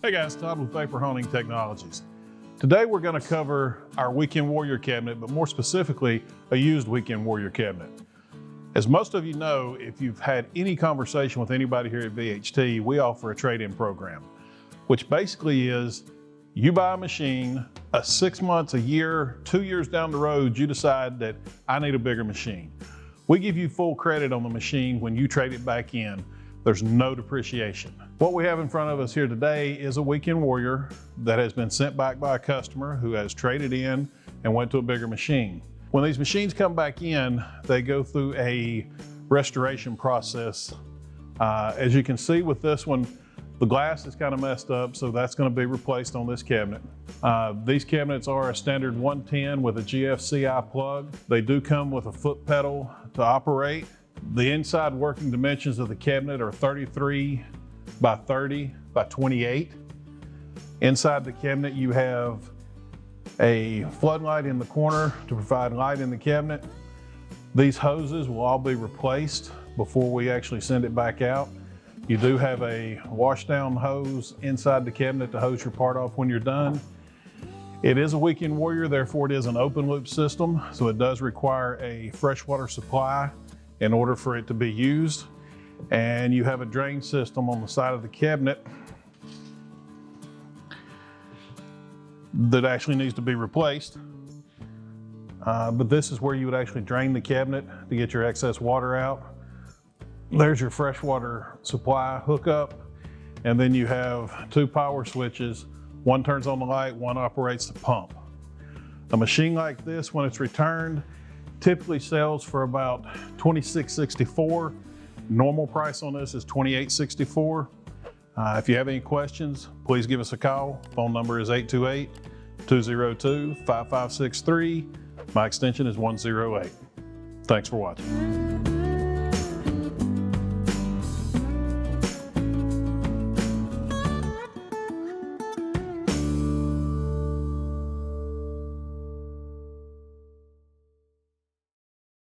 Hey guys, Todd with Vapor Honing Technologies. Today we're going to cover our Weekend Warrior cabinet, but more specifically, a used Weekend Warrior cabinet. As most of you know, if you've had any conversation with anybody here at VHT, we offer a trade-in program, which basically is you buy a machine, 6 months, a year, 2 years down the road, you decide that I need a bigger machine. We give you full credit on the machine when you trade it back in. There's no depreciation. What we have in front of us here today is a Weekend Warrior that has been sent back by a customer who has traded in and went to a bigger machine. When these machines come back in, they go through a restoration process. As you can see with this one, the glass is kind of messed up, so that's going to be replaced on this cabinet. These cabinets are a standard 110 with a GFCI plug. They do come with a foot pedal to operate. The inside working dimensions of the cabinet are 33 by 30 by 28. Inside the cabinet you have a floodlight in the corner to provide light in the cabinet. These hoses will all be replaced before we actually send it back out. You do have a wash down hose inside the cabinet to hose your part off when you're done. It is a Weekend Warrior, therefore it is an open loop system, so it does require a freshwater supply in order for it to be used. And you have a drain system on the side of the cabinet that actually needs to be replaced. But this is where you would actually drain the cabinet to get your excess water out. There's your freshwater supply hookup. And then you have 2 power switches. One turns on the light, one operates the pump. A machine like this, when it's returned, typically sells for about $26.64. Normal price on this is $28.64. If you have any questions, please give us a call. Phone number is 828-202-5563. My extension is 108. Thanks for watching.